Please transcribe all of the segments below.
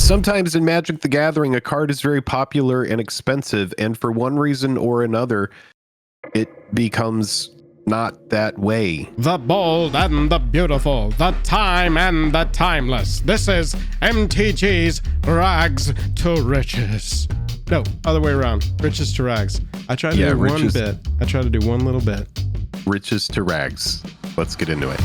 Sometimes in Magic the Gathering, a card is very popular and expensive, and for one reason or another, it becomes not that way. The bold and the beautiful, the time and the timeless. This is MTG's Rags to Riches. No, other way around. Riches to Rags. I tried to do one bit. I tried to do one little bit. Riches to Rags. Let's get into it.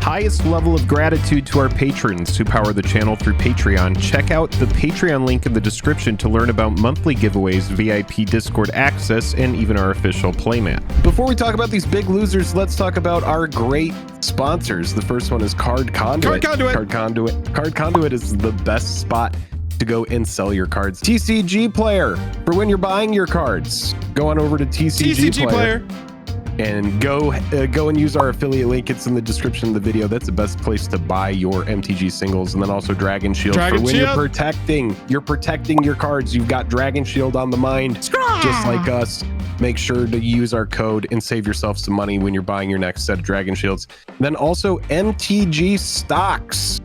Highest level of gratitude to our patrons who power the channel through Patreon. Check out the Patreon link in the description to learn about monthly giveaways, VIP Discord access, and even our official playmat. Before we talk about these big losers, let's talk about our great sponsors. The first one is Card Conduit. Card Conduit is the best spot to go and sell your cards. TCG Player, for when you're buying your cards. Go on over to TCG Player. And go and use our affiliate link. It's in the description of the video. That's the best place to buy your MTG singles. And then also Dragon Shield. You're protecting your cards. You've got Dragon Shield on the mind. Just like us. Make sure to use our code and save yourself some money when you're buying your next set of Dragon Shields. And then also MTG Stocks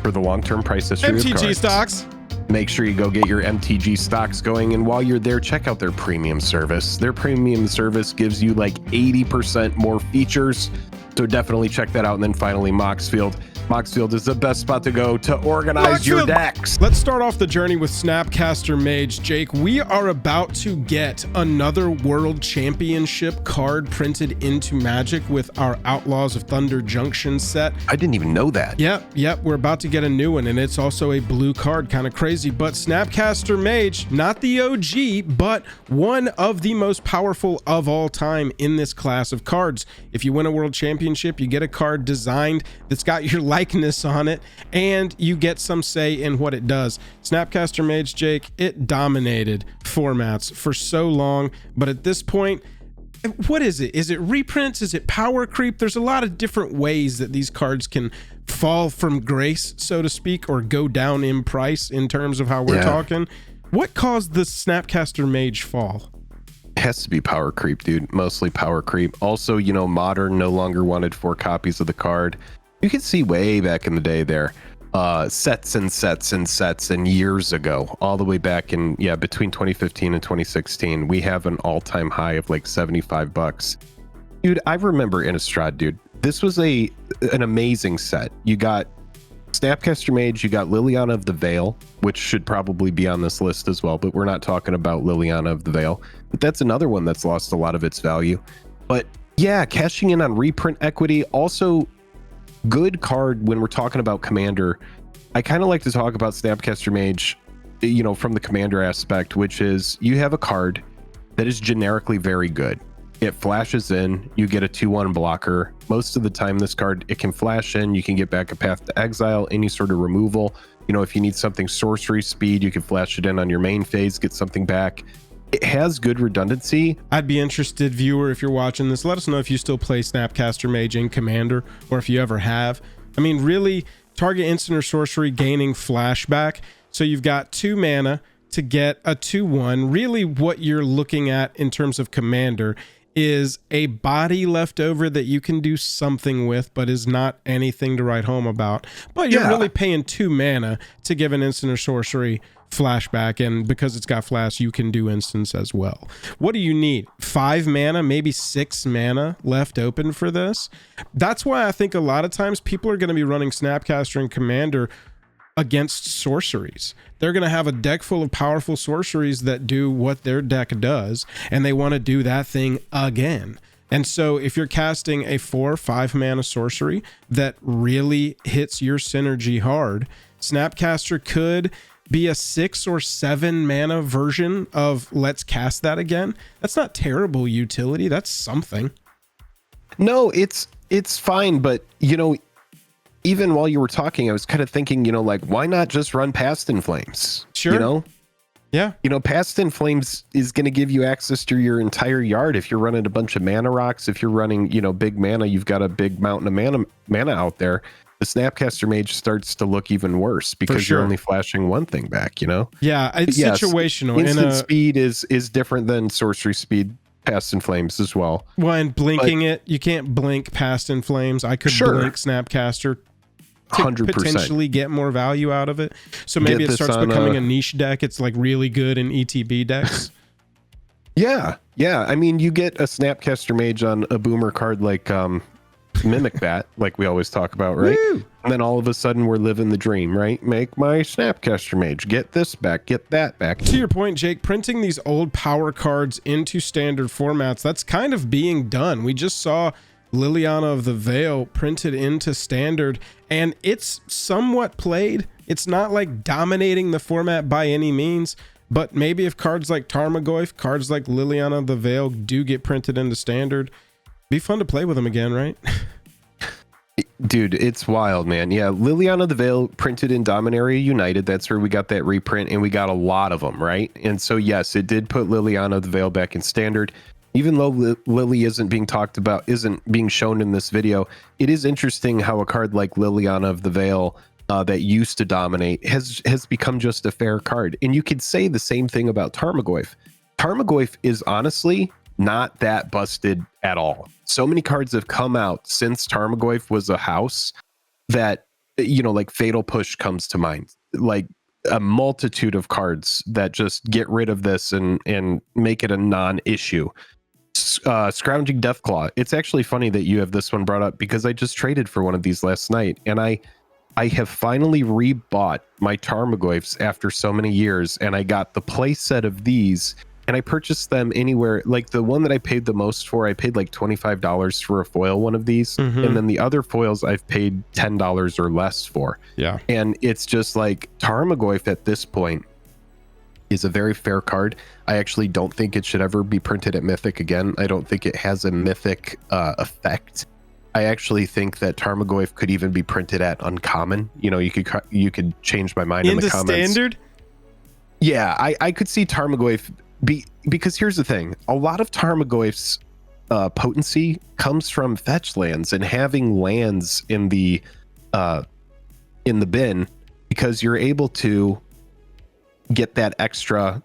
for the long-term price history of cards. MTG Stocks. Make sure you go get your MTG stocks going, and while you're there, check out their premium service. Their premium service gives you like 80% more features, so definitely check that out. And then finally, Moxfield. Moxfield is the best spot to go to organize your decks. Let's start off the journey with Snapcaster Mage. Jake, we are about to get another World Championship card printed into Magic with our Outlaws of Thunder Junction set. I didn't even know that. Yep, we're about to get a new one, and it's also a blue card, kind of crazy. But Snapcaster Mage, not the OG, but one of the most powerful of all time in this class of cards. If you win a World Championship, you get a card designed that's got your likeness on it, and you get some say in what it does. Snapcaster Mage, Jake, it dominated formats for so long, but at this point, what is it? Is it reprints? Is it power creep? There's a lot of different ways that these cards can fall from grace, so to speak, or go down in price in terms of how we're talking. What caused the Snapcaster Mage fall? It has to be power creep, dude. Mostly power creep. Also, you know, Modern no longer wanted 4 copies of the card. You can see way back in the day there, sets and years ago, all the way back in, between 2015 and 2016, we have an all-time high of like $75. Dude, I remember Innistrad, dude. This was an amazing set. You got Snapcaster Mage, you got Liliana of the Veil, which should probably be on this list as well, but we're not talking about Liliana of the Veil. But that's another one that's lost a lot of its value. But yeah, cashing in on reprint equity, also good card when we're talking about Commander. I kind of like to talk about Snapcaster Mage, you know, from the Commander aspect, which is you have a card that is generically very good. It flashes in, you get a 2/1 blocker. Most of the time, this card, it can flash in, you can get back a Path to Exile, any sort of removal. You know, if you need something sorcery speed, you can flash it in on your main phase, get something back. It has good redundancy. I'd be interested, viewer, if you're watching this, let us know if you still play Snapcaster Mage in Commander, or if you ever have. I mean, really, target instant or sorcery gaining flashback. So you've got 2 mana to get a 2/1. Really, what you're looking at in terms of Commander is a body left over that you can do something with, but is not anything to write home about. But you're really paying 2 mana to give an instant or sorcery flashback, and because it's got flash, you can do instance as well. What do you need? 5 mana, maybe 6 mana left open for this? That's why I think a lot of times people are going to be running Snapcaster and Commander against sorceries. They're going to have a deck full of powerful sorceries that do what their deck does, and they want to do that thing again. And so if you're casting a 4 or 5 mana sorcery that really hits your synergy hard, Snapcaster could be a 6 or 7 mana version of let's cast that again. That's not terrible utility. That's something. No, it's fine, but you know, even while you were talking, I was kind of thinking, you know, like, why not just run Past in Flames? Sure. You know? Yeah. You know, Past in Flames is going to give you access to your entire yard. If you're running a bunch of mana rocks, if you're running, you know, big mana, you've got a big mountain of mana out there. The Snapcaster Mage starts to look even worse because you're only flashing one thing back, you know? Yeah, it's situational. Instant speed is different than sorcery speed. Past in Flames as well. Well, and blinking you can't blink Past in Flames. I could blink Snapcaster. to 100%. potentially get more value out of it. So maybe it starts becoming a niche deck. It's like really good in ETB decks. Yeah. I mean, you get a Snapcaster Mage on a boomer card like Mimic Bat, like we always talk about, right? Woo! And then all of a sudden we're living the dream, right? Make my Snapcaster Mage, get this back, get that back. To your point, Jake, printing these old power cards into standard formats, that's kind of being done. We just saw Liliana of the Veil printed into standard, and it's somewhat played. It's not like dominating the format by any means, but maybe if cards like Tarmogoyf, cards like Liliana of the Veil do get printed into standard, be fun to play with them again, right? Dude, it's wild, man. Yeah, Liliana of the Veil printed in Dominaria United. That's where we got that reprint, and we got a lot of them, right? And so, yes, it did put Liliana of the Veil back in standard. Even though Lily isn't being talked about, isn't being shown in this video, it is interesting how a card like Liliana of the Veil that used to dominate has become just a fair card. And you could say the same thing about Tarmogoyf. Tarmogoyf is honestly not that busted at all. So many cards have come out since Tarmogoyf was a house that, you know, like Fatal Push comes to mind. Like a multitude of cards that just get rid of this and make it a non-issue. Scrounging Deathclaw. It's actually funny that you have this one brought up because I just traded for one of these last night, and I have finally rebought my Tarmogoyfs after so many years, and I got the play set of these, and I purchased them anywhere. Like the one that I paid the most for, I paid like $25 for a foil one of these, and then the other foils I've paid $10 or less for. Yeah, and it's just like Tarmogoyf at this point is a very fair card. I actually don't think it should ever be printed at Mythic again. I don't think it has a Mythic effect. I actually think that Tarmogoyf could even be printed at Uncommon. You know, you could change my mind in the comments. Standard? Yeah, I could see Tarmogoyf because here's the thing. A lot of Tarmogoyf's potency comes from fetch lands and having lands in the bin, because you're able to get that extra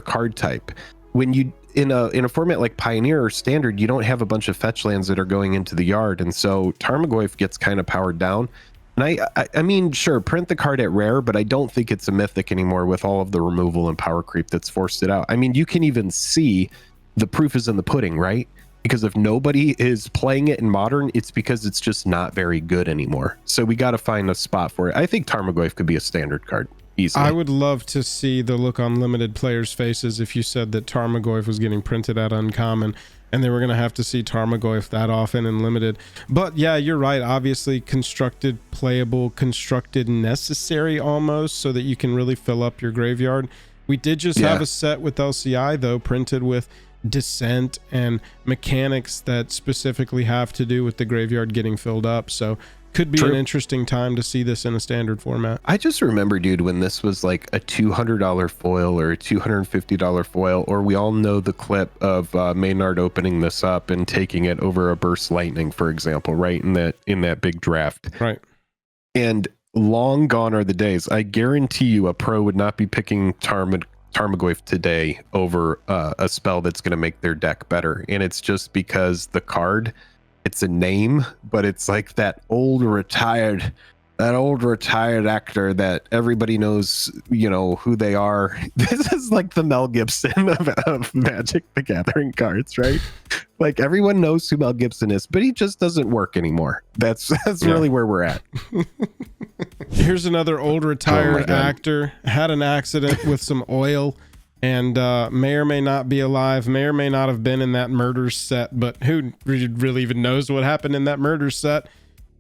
card type. When you in a format like Pioneer or Standard, you don't have a bunch of fetch lands that are going into the yard, and so Tarmogoyf gets kind of powered down. And I mean, sure, print the card at rare, but I don't think it's a Mythic anymore with all of the removal and power creep that's forced it out. I mean, you can even see the proof is in the pudding, right? Because if nobody is playing it in Modern, it's because it's just not very good anymore. So we got to find a spot for it. I think Tarmogoyf could be a Standard card. Easily. I would love to see the look on limited players' faces if you said that Tarmogoyf was getting printed at Uncommon and they were going to have to see Tarmogoyf that often in limited. But yeah, you're right. Obviously constructed playable, constructed necessary almost, so that you can really fill up your graveyard. We did just have a set with LCI though, printed with Descent and mechanics that specifically have to do with the graveyard getting filled up. So could be an interesting time to see this in a standard format. I just remember, dude, when this was like a $200 foil or a $250 foil, or we all know the clip of Maynard opening this up and taking it over a Burst Lightning, for example, right in that big draft. Right. And long gone are the days. I guarantee you a pro would not be picking Tarmogoyf today over a spell that's going to make their deck better. And it's just because the card, it's a name, but it's like that old retired actor that everybody knows, you know, who they are. This is like the Mel Gibson of Magic the Gathering cards, right? Like everyone knows who Mel Gibson is, but he just doesn't work anymore. That's really where we're at. Here's another old retired actor, had an accident with some oil, and may or may not be alive, may or may not have been in that murder set, but who really even knows what happened in that murder set?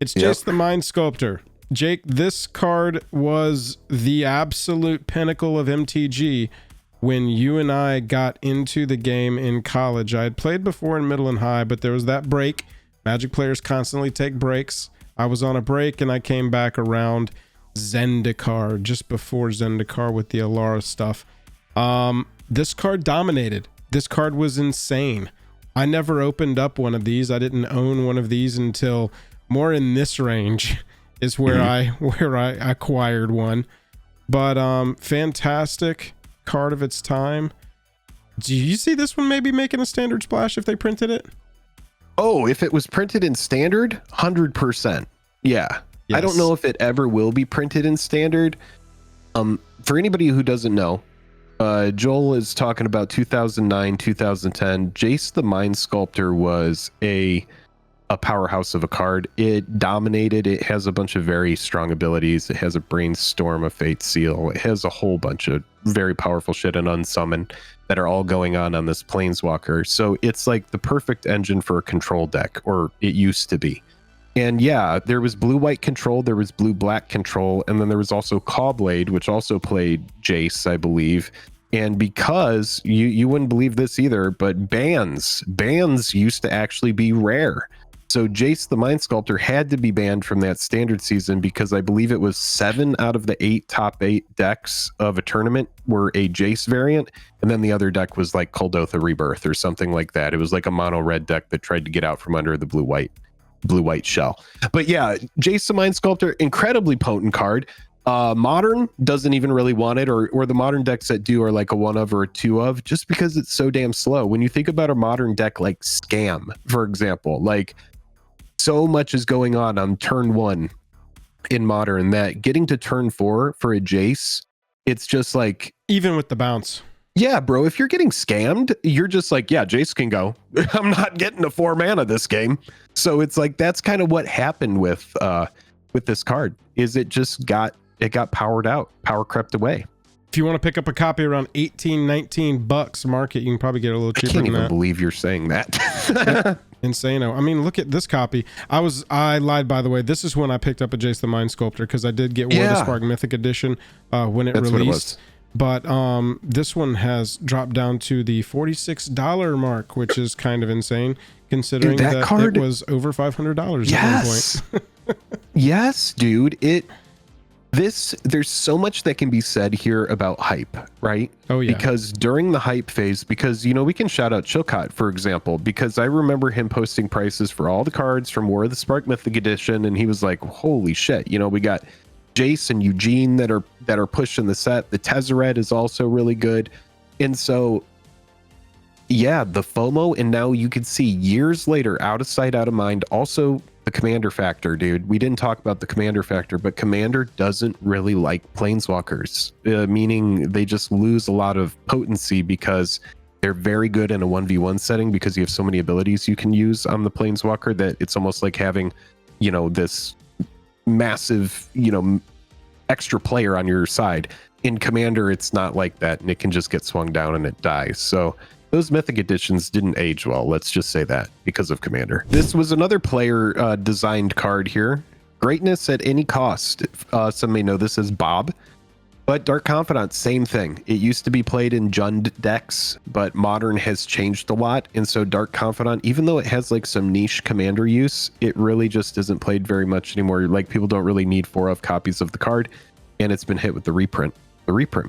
It's Jace the Mind Sculptor. Jake, this card was the absolute pinnacle of MTG when you and I got into the game in college. I had played before in middle and high, but there was that break. Magic players constantly take breaks. I was on a break and I came back around Zendikar, just before Zendikar with the Alara stuff. This card dominated. This card was insane. I never opened up one of these. I didn't own one of these until more in this range is where I acquired one. But fantastic card of its time. Do you see this one maybe making a standard splash if they printed it? Oh, if it was printed in Standard, 100%. Yeah. I don't know if it ever will be printed in standard. For anybody who doesn't know, Joel is talking about 2009, 2010. Jace the Mind Sculptor was a powerhouse of a card. It dominated. It has a bunch of very strong abilities. It has a Brainstorm, a Fate Seal. It has a whole bunch of very powerful shit and unsummon that are all going on this Planeswalker. So it's like the perfect engine for a control deck, or it used to be. And yeah, there was blue-white control, there was blue-black control, and then there was also Cawblade, which also played Jace, I believe. And because you wouldn't believe this either, but bans used to actually be rare. So Jace the Mind Sculptor had to be banned from that standard season because I believe it was 7 out of the top 8 decks of a tournament were a Jace variant, and then the other deck was like Kuldotha Rebirth or something like that. It was like a mono red deck that tried to get out from under the blue-white shell. But yeah, Jace the Mind Sculptor, incredibly potent card. Modern doesn't even really want it, or the modern decks that do are like a 1 of or a 2 of, just because it's so damn slow. When you think about a modern deck like Scam, for example, like so much is going on turn 1 in modern that getting to turn 4 for a Jace, it's just like, even with the bounce. Yeah, bro, if you're getting scammed, you're just like, yeah, Jace can go. I'm not getting a 4 mana this game. So it's like, that's kind of what happened with this card, is it got powered out, power crept away. If you want to pick up a copy around 18, 19 bucks market, you can probably get a little cheaper than that. I can't even believe you're saying that. Insane. I mean, look at this copy. I lied, by the way. This is when I picked up a Jace the Mind Sculptor, because I did get War of the Spark Mythic Edition when it released. But this one has dropped down to the $46 mark, which is kind of insane, considering that card, it was over $500 at one point. Yes, dude. There's so much that can be said here about hype, right? Oh yeah. Because during the hype phase, because we can shout out Chilcott, for example, because I remember him posting prices for all the cards from War of the Spark Mythic Edition, and he was like, holy shit, we got Jace and Eugene that are pushing the set. The Tezzeret is also really good. And so yeah, the FOMO, and now you can see years later, out of sight, out of mind, also the commander factor, dude. We didn't talk about the commander factor, but commander doesn't really like planeswalkers, meaning they just lose a lot of potency because they're very good in a 1v1 setting, because you have so many abilities you can use on the planeswalker that it's almost like having, this massive, extra player on your side. In commander, it's not like that, and it can just get swung down and it dies. So those mythic editions didn't age well, let's just say that, because of commander. This was another player designed card here. Greatness at any cost. Some may know this as Bob. But Dark Confidant, same thing. It used to be played in Jund decks, but modern has changed a lot. And so Dark Confidant, even though it has like some niche commander use, it really just isn't played very much anymore. Like, people don't really need 4 of copies of the card, and it's been hit with the reprint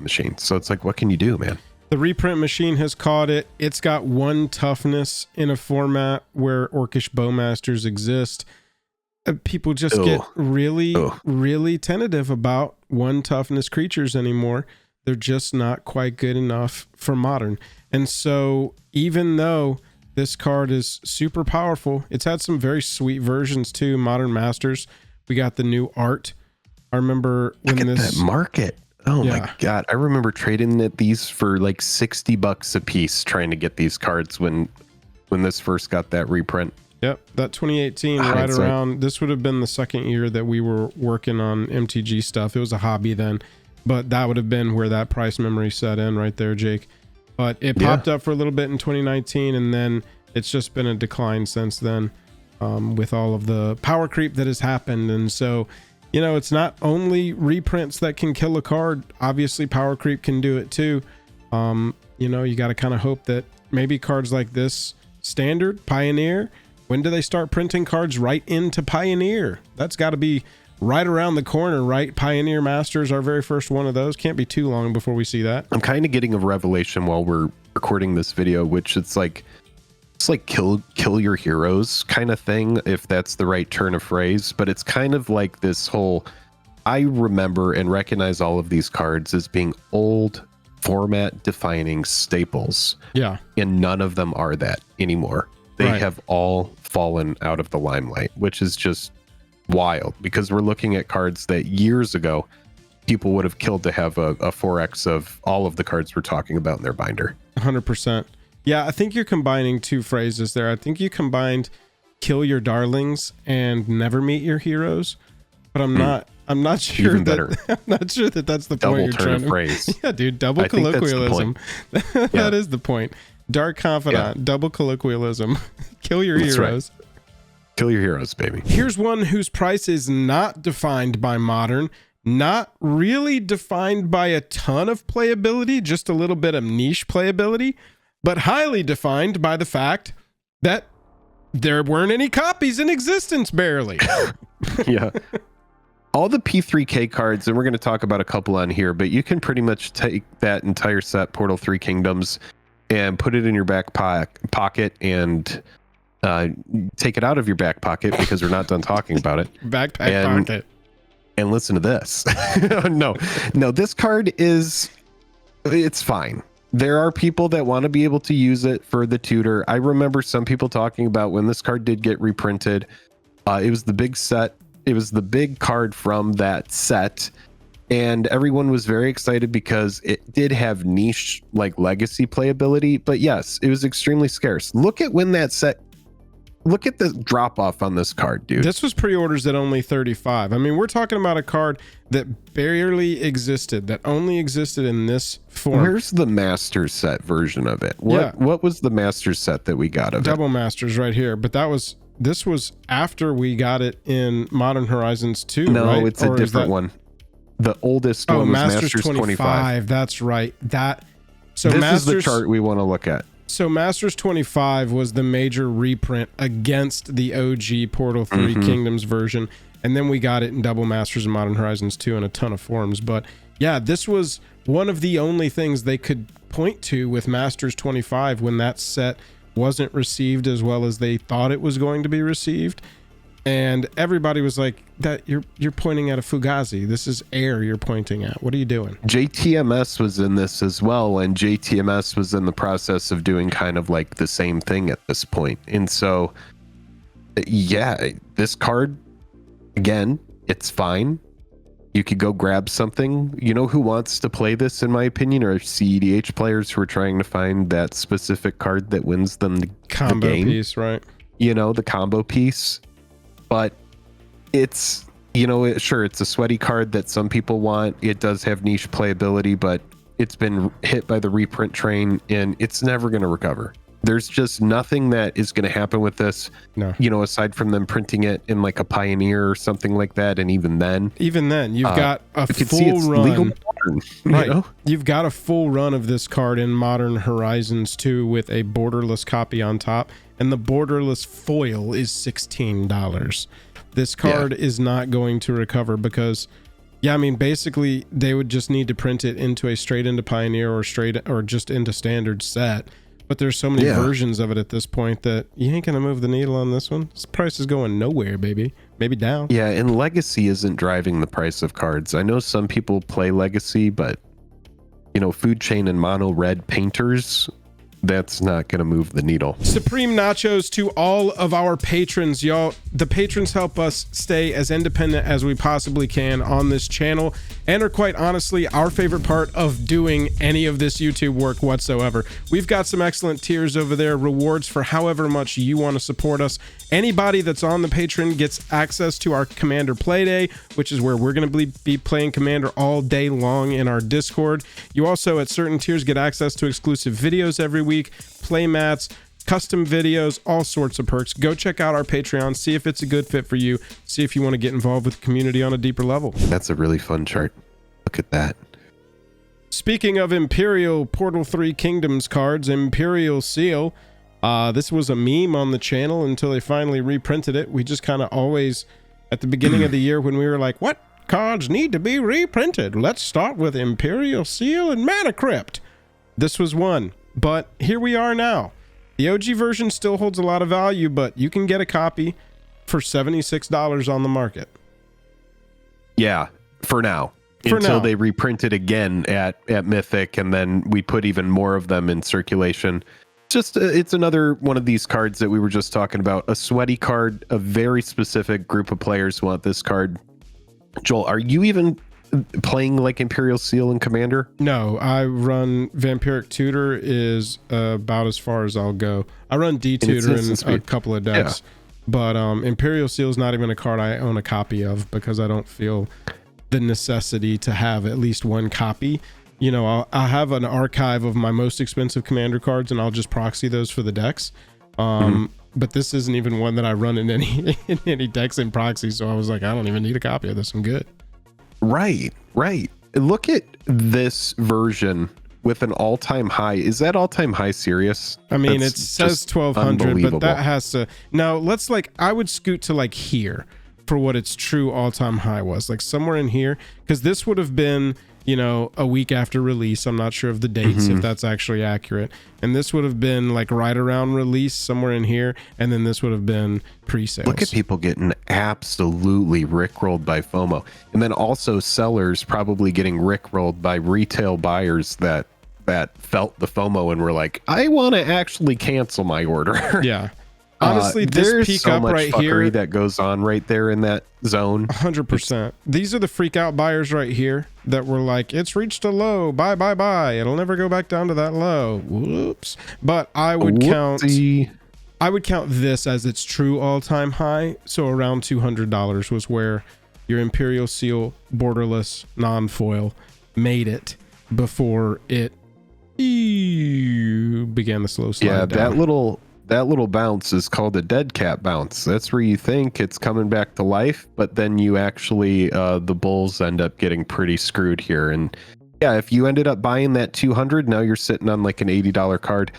machine. So it's like, what can you do, man? The reprint machine has caught it. It's got 1 toughness in a format where Orcish Bowmasters exist. People just get really tentative about 1 toughness creatures anymore. They're just not quite good enough for modern. And so even though this card is super powerful, it's had some very sweet versions too. Modern Masters, we got the new art. I remember when that market. Oh my God. I remember trading these for like $60 a piece, trying to get these cards when this first got that reprint. Yep. That 2018, right around, this would have been the second year that we were working on MTG stuff. It was a hobby then, but that would have been where that price memory set in right there, Jake. But it popped up for a little bit in 2019, and then it's just been a decline since then, with all of the power creep that has happened. And so, it's not only reprints that can kill a card. Obviously, power creep can do it too. You got to kind of hope that maybe cards like this, Standard, Pioneer, when do they start printing cards right into Pioneer? That's got to be right around the corner, right? Pioneer Masters, our very first one of those. Can't be too long before we see that. I'm kind of getting a revelation while we're recording this video, which it's like kill your heroes kind of thing, if that's the right turn of phrase. But it's kind of like this whole, I remember and recognize all of these cards as being old format defining staples. Yeah. And none of them are that anymore. They have all fallen out of the limelight, which is just wild because we're looking at cards that years ago people would have killed to have a 4x of all of the cards we're talking about in their binder. 100%. Yeah, I think you're combining two phrases there. I think you combined kill your darlings and never meet your heroes, but I'm not sure Even that better. I'm not sure that that's the Double point you're turn trying of to phrase. Yeah, dude, double I think that's the colloquialism. point. That is the point. Dark Confidant, double colloquialism. Kill your That's heroes. Right. Kill your heroes, baby. Here's one whose price is not defined by modern, not really defined by a ton of playability, just a little bit of niche playability, but highly defined by the fact that there weren't any copies in existence, barely. Yeah. All the P3K cards, and we're going to talk about a couple on here, but you can pretty much take that entire set, Portal 3 Kingdoms, and put it in your back pocket and take it out of your back pocket because we're not done talking about it. Backpack pocket. And listen to this. No, this card it's fine. There are people that want to be able to use it for the tutor. I remember some people talking about when this card did get reprinted. It was the big set. It was the big card from that set. And everyone was very excited because it did have niche like legacy playability. But yes, it was extremely scarce. Look at when that set. Look at the drop off on this card, dude. This was pre-orders at only 35. I mean, we're talking about a card that barely existed, that only existed in this form. Where's the master set version of it? What was the master set that we got of Double it? Masters right here, but this was after we got it in Modern Horizons 2, No, right? it's a different one. The oldest one was Masters 25. That's right. So this Masters, is the chart we want to look at. So Masters 25 was the major reprint against the OG Portal 3 Kingdoms version. And then we got it in Double Masters and Modern Horizons 2 in a ton of forms. But yeah, this was one of the only things they could point to with Masters 25 when that set wasn't received as well as they thought it was going to be received. And everybody was like, "That you're pointing at a Fugazi. This is air you're pointing at. What are you doing?" JTMS was in this as well, and JTMS was in the process of doing kind of like the same thing at this point. And so, yeah, this card, again, it's fine. You could go grab something. You know who wants to play this, in my opinion, are CEDH players who are trying to find that specific card that wins them the Combo game. piece, right? You know, the combo piece. But it's, sure, it's a sweaty card that some people want. It does have niche playability, but it's been hit by the reprint train and it's never going to recover. There's just nothing that is going to happen with this, aside from them printing it in like a Pioneer or something like that. And even then, you've got a full run. Legal modern, right. You've got a full run of this card in Modern Horizons 2 with a borderless copy on top. And the borderless foil is $16. This card is not going to recover because, basically they would just need to print it into a straight into Pioneer or just into standard set. But there's so many versions of it at this point that you ain't gonna move the needle on this one. This price is going nowhere, baby. Maybe down. Yeah, and Legacy isn't driving the price of cards. I know some people play Legacy, but Food Chain and Mono Red painters, that's not going to move the needle. Supreme nachos to all of our patrons, y'all. The patrons help us stay as independent as we possibly can on this channel and are quite honestly our favorite part of doing any of this YouTube work whatsoever. We've got some excellent tiers over there, rewards for however much you want to support us. Anybody that's on the Patreon gets access to our Commander Playday, which is where we're going to be playing Commander all day long in our Discord. You also, at certain tiers, get access to exclusive videos every week, play mats, custom videos, all sorts of perks. Go check out our Patreon, see if it's a good fit for you, see if you want to get involved with the community on a deeper level. That's a really fun chart. Look at that. Speaking of Imperial Portal 3 Kingdoms cards, Imperial Seal. This was a meme on the channel until they finally reprinted it. We just kind of always, at the beginning of the year when we were like, what cards need to be reprinted? Let's start with Imperial Seal and Mana Crypt. This was one, but here we are now. The OG version still holds a lot of value, but you can get a copy for $76 on the market. Yeah, for now. Until they reprint it again at Mythic, and then we put even more of them in circulation. Just it's another one of these cards that we were just talking about. A sweaty card. A very specific group of players want this card. Joel, are you even playing like Imperial Seal and Commander? No, I run Vampiric Tutor is about as far as I'll go. I run D Tutor in a couple of decks, but Imperial Seal is not even a card I own a copy of because I don't feel the necessity to have at least one copy. You know, I'll have an archive of my most expensive Commander cards, and I'll just proxy those for the decks. But this isn't even one that I run in any decks in proxy, so I was like, I don't even need a copy of this. I'm good. Right. Look at this version with an all-time high. Is that all-time high serious? I mean, it says 1200, but that has to... Now, let's I would scoot to here for what its true all-time high was. Like somewhere in here, because this would have been... you know, a week after release. I'm not sure of the dates, if that's actually accurate. And this would have been right around release, somewhere in here. And then this would have been pre-sales. Look at people getting absolutely rickrolled by FOMO. And then also sellers probably getting rickrolled by retail buyers that felt the FOMO and were like, I want to actually cancel my order. Yeah. Honestly, there's peak so up much right fuckery here that goes on right there in that zone. 100%. These are the freak out buyers right here that were like, it's reached a low, buy. It'll never go back down to that low. Whoops. But I would count this as its true all-time high. So around $200 was where your Imperial Seal borderless non-foil made it before it began the slow slide down. That little bounce is called a dead cat bounce. That's where you think it's coming back to life, but then you actually, the bulls end up getting pretty screwed here. And yeah, if you ended up buying that 200, now you're sitting on an $80 card.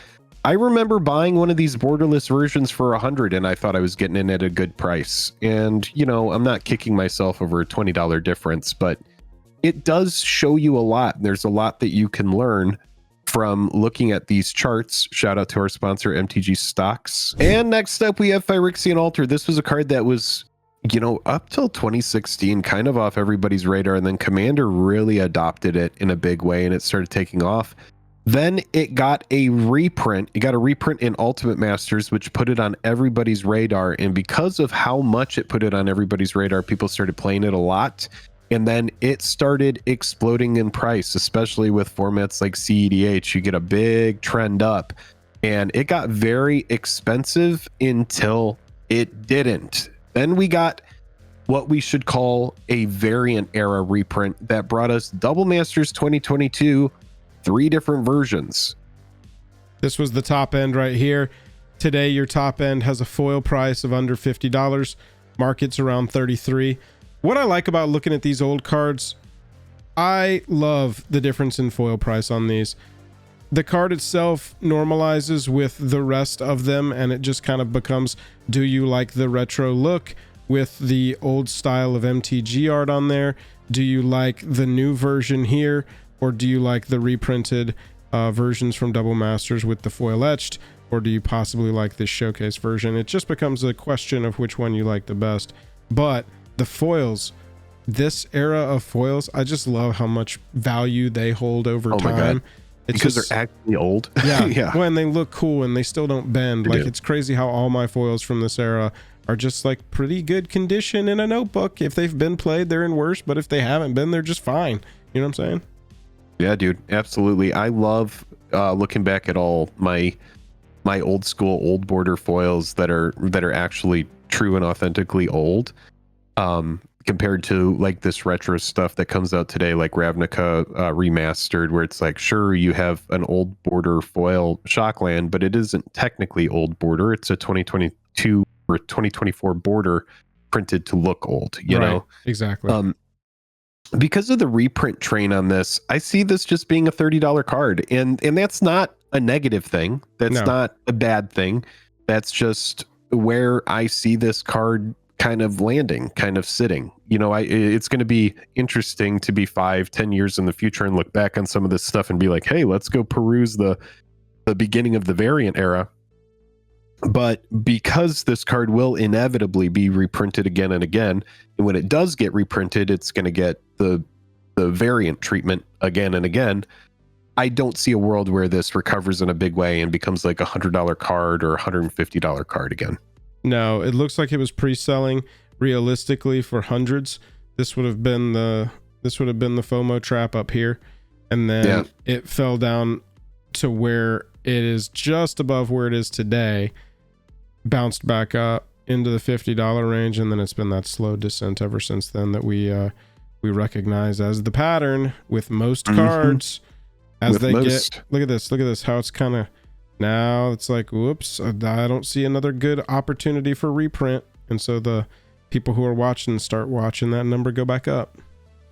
I remember buying one of these borderless versions for 100, and I thought I was getting in at a good price. And, you know, I'm not kicking myself over a $20 difference, but it does show you a lot. There's a lot that you can learn from looking at these charts. Shout out to our sponsor, MTG Stocks. And next up, we have Phyrexian Altar. This was a card that was, you know, up till 2016, kind of off everybody's radar. And then Commander really adopted it in a big way, and it started taking off. Then it got a reprint. It got a reprint in Ultimate Masters, which put it on everybody's radar. And because of how much it put it on everybody's radar, people started playing it a lot. And then it started exploding in price, especially with formats like CEDH. You get a big trend up, and it got very expensive until it didn't. Then we got what we should call a variant era reprint that brought us Double Masters 2022, 3 different versions. This was the top end right here. Today, your top end has a foil price of under $50. Market's around 33. What I like about looking at these old cards, I love the difference in foil price on these. The card itself normalizes with the rest of them, and it just kind of becomes, do you like the retro look with the old style of MTG art on there? Do you like the new version here? Or do you like the reprinted versions from Double Masters with the foil etched? Or do you possibly like this showcase version? It just becomes a question of which one you like the best. But the foils, this era of foils, I just love how much value they hold over time. It's because they're actually old. Yeah, yeah. When they look cool and they still don't bend. It's crazy how all my foils from this era are just pretty good condition in a notebook. If they've been played, they're in worse, but if they haven't been, they're just fine. You know what I'm saying? Yeah, dude, absolutely. I love looking back at all my old school old border foils that are actually true and authentically old. Compared to this retro stuff that comes out today, like Ravnica remastered, where it's sure, you have an old border foil Shockland, but it isn't technically old border. It's a 2022 or 2024 border printed to look old, you know? Exactly. Because of the reprint train on this, I see this just being a $30 card, and that's not a negative thing. That's not a bad thing. That's just where I see this card kind of landing, kind of sitting. You know, it's going to be interesting to be 5-10 years in the future and look back on some of this stuff and be like, hey, let's go peruse the beginning of the variant era. But because this card will inevitably be reprinted again and again, and when it does get reprinted, it's going to get the variant treatment again and again. I don't see a world where this recovers in a big way and becomes like $100 card or $150 card again. No, it looks like it was pre-selling realistically for hundreds. This would have been the FOMO trap up here, and then it fell down to where it is just above where it is today, bounced back up into the $50 range, and then it's been that slow descent ever since then that we recognize as the pattern with most cards. As they get, look at this, how it's kind of, now it's like, whoops, I don't see another good opportunity for reprint. And so the people who are watching start watching that number go back up.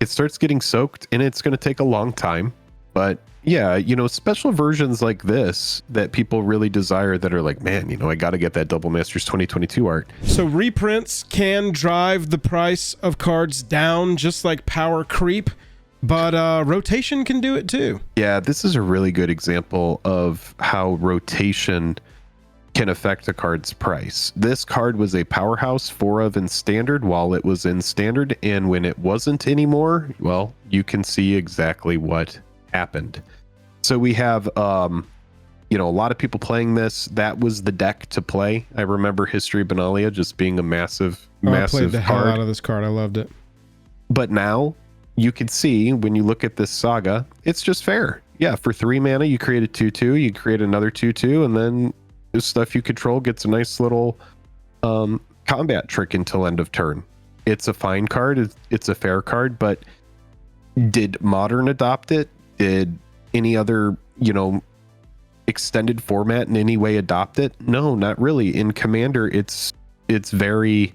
It starts getting soaked, and it's going to take a long time. But yeah, you know, special versions like this that people really desire that are like, man, you know, I got to get that Double Masters 2022 art. So reprints can drive the price of cards down just like power creep. But rotation can do it too. Yeah, this is a really good example of how rotation can affect a card's price. This card was a powerhouse 4 of in standard while it was in standard, and when it wasn't anymore, well, you can see exactly what happened. So we have you know, a lot of people playing this. That was the deck to play. I remember History of Benalia just being a massive I played the hell out of this card. I loved it. But now you can see when you look at this saga, it's just fair. Yeah, for 3 mana, you create a 2/2, you create another 2/2, and then the stuff you control gets a nice little combat trick until end of turn. It's a fine card. It's a fair card, but did Modern adopt it? Did any other, you know, extended format in any way adopt it? No, not really. In Commander, it's very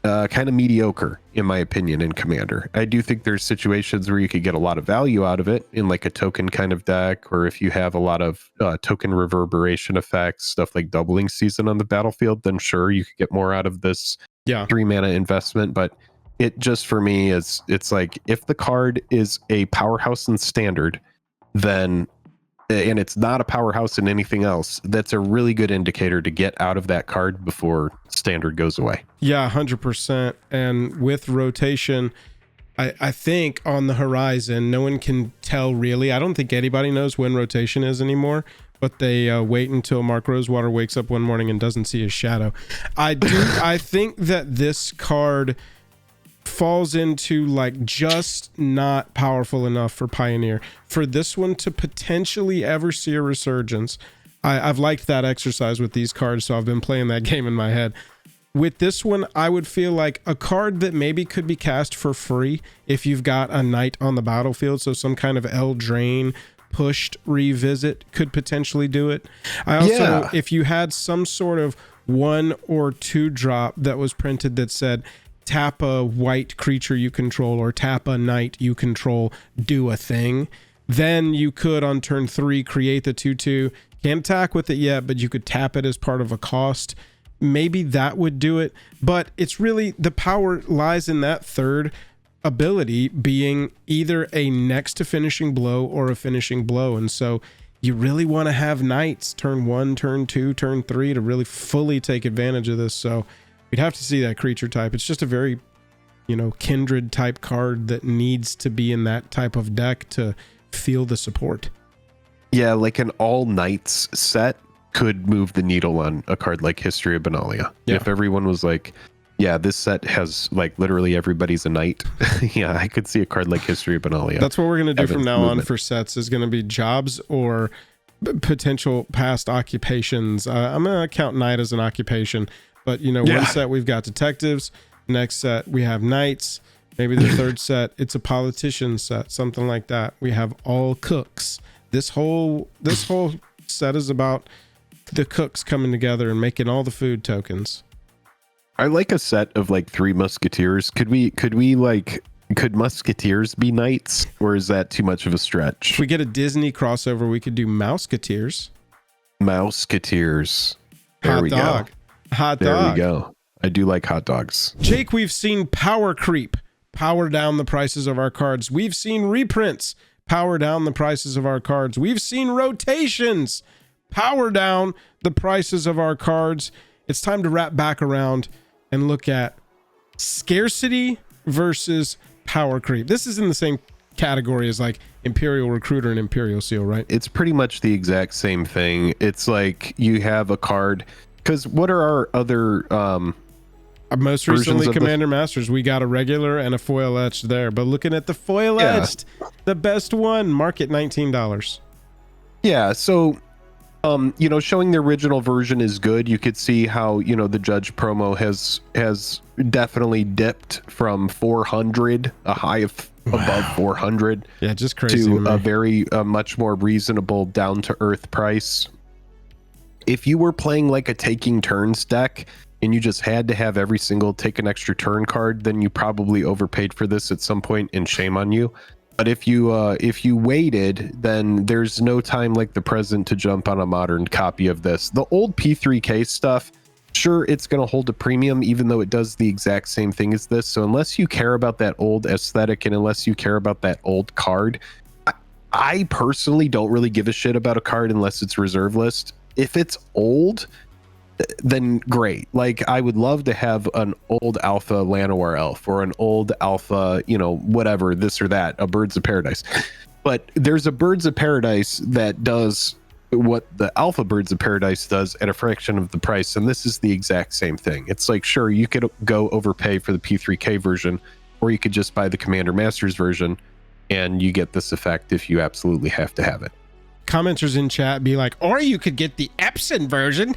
kind of mediocre, in my opinion, in Commander. I do think there's situations where you could get a lot of value out of it in like a token kind of deck, or if you have a lot of token reverberation effects, stuff like Doubling Season on the battlefield, then sure, you could get more out of this 3 mana investment. But it just, for me, is, it's like, if the card is a powerhouse in standard, then, and it's not a powerhouse in anything else, that's a really good indicator to get out of that card before standard goes away. Yeah, 100%. And with rotation, I think on the horizon, no one can tell really. I don't think anybody knows when rotation is anymore, but they wait until Mark Rosewater wakes up one morning and doesn't see his shadow. I think that this card falls into like just not powerful enough for Pioneer for this one to potentially ever see a resurgence. I've liked that exercise with these cards, so I've been playing that game in my head. With this one, I would feel like a card that maybe could be cast for free if you've got a knight on the battlefield, so some kind of Eldraine pushed revisit could potentially do it. I also, if you had some sort of 1 or 2 drop that was printed that said, tap a white creature you control or tap a knight you control, do a thing, then you could on turn 3 create the 2/2. Can't attack with it yet, but you could tap it as part of a cost. Maybe that would do it, but it's really, the power lies in that third ability being either a next to finishing blow or a finishing blow. And so you really want to have knights turn 1, turn 2, turn 3 to really fully take advantage of this. So we'd have to see that creature type. It's just a very, you know, kindred type card that needs to be in that type of deck to feel the support. Yeah, like an all knights set could move the needle on a card like History of Benalia. Yeah. If everyone was like, yeah, this set has like literally everybody's a knight. Yeah, I could see a card like History of Benalia. That's what we're going to do from now on for sets, is going to be jobs or potential past occupations. I'm going to count knight as an occupation. But, you know, one set we've got detectives. Next set we have knights. Maybe the third set it's a politician set, something like that. We have all cooks. This whole set is about the cooks coming together and making all the food tokens. I like a set of like 3 musketeers. Could musketeers be knights, or is that too much of a stretch? If we get a Disney crossover, we could do mouseketeers. Mouseketeers. There we go. Hot dog. There we go. I do like hot dogs. Jake, we've seen power creep power down the prices of our cards. We've seen reprints power down the prices of our cards. We've seen rotations power down the prices of our cards. It's time to wrap back around and look at scarcity versus power creep. This is in the same category as like Imperial Recruiter and Imperial Seal, right? It's pretty much the exact same thing. It's like you have a card, because what are our other most recently Commander Masters, we got a regular and a foil etched there, but looking at the foil etched, the best one, market $19. Yeah, so you know, showing the original version is good. You could see how, you know, the Judge promo has definitely dipped from 400, a high of above 400, yeah, just crazy, to a very much more reasonable down to earth price. If you were playing like a taking turns deck and you just had to have every single take an extra turn card, then you probably overpaid for this at some point, and shame on you. But if you waited, then there's no time like the present to jump on a modern copy of this. The old P3K stuff, sure, it's going to hold a premium, even though it does the exact same thing as this. So unless you care about that old aesthetic and unless you care about that old card, I personally don't really give a shit about a card unless it's reserve list. If it's old, then great. Like, I would love to have an old alpha Llanowar elf or an old alpha, you know, whatever, this or that, a Birds of Paradise. But there's a Birds of Paradise that does what the alpha Birds of Paradise does at a fraction of the price, and this is the exact same thing. It's like, sure, you could go overpay for the P3K version, or you could just buy the Commander Masters version, and you get this effect if you absolutely have to have it. Commenters in chat be like, or you could get the Epson version.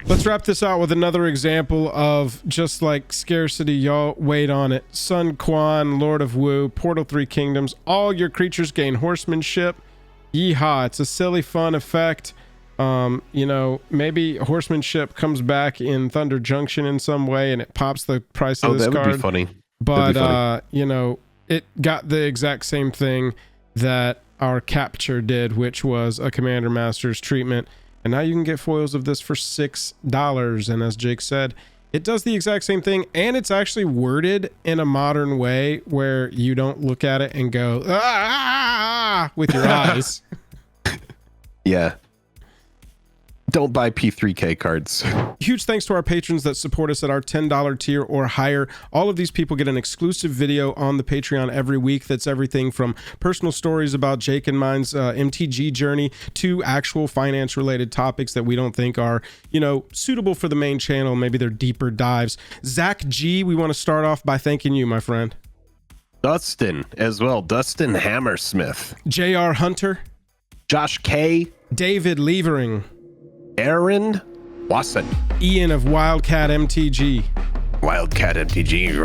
Let's wrap this out with another example of just like scarcity. Y'all wait on it. Sun Quan, Lord of Wu, Portal 3 Kingdoms, all your creatures gain horsemanship. Yeehaw, it's a silly fun effect. You know, maybe horsemanship comes back in Thunder Junction in some way and it pops the price of this card. That would be funny. But you know, it got the exact same thing that our capture did, which was a Commander Masters treatment. And now you can get foils of this for $6. And as Jake said, it does the exact same thing. And it's actually worded in a modern way where you don't look at it and go, ah, with your eyes. Yeah. Don't buy P3K cards. Huge thanks to our patrons that support us at our $10 tier or higher. All of these people get an exclusive video on the Patreon every week. That's everything from personal stories about Jake and mine's MTG journey to actual finance related topics that we don't think are, you know, suitable for the main channel. Maybe they're deeper dives. Zach G, we want to start off by thanking you, my friend. Dustin as well. Dustin Hammersmith. JR Hunter. Josh K. David Levering. Aaron Wasson. Ian of Wildcat MTG. Wildcat MTG.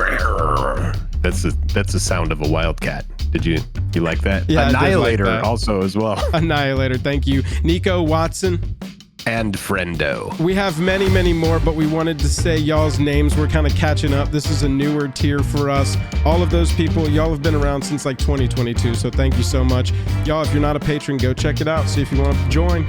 That's the sound of a wildcat. You like that? Yeah, Annihilator I did like that. Also as well. Annihilator, thank you. Nico Watson. And Friendo. We have many, many more, but we wanted to say y'all's names. We're kind of catching up. This is a newer tier for us. All of those people, y'all have been around since like 2022, so thank you so much. Y'all, if you're not a patron, go check it out. See if you want to join.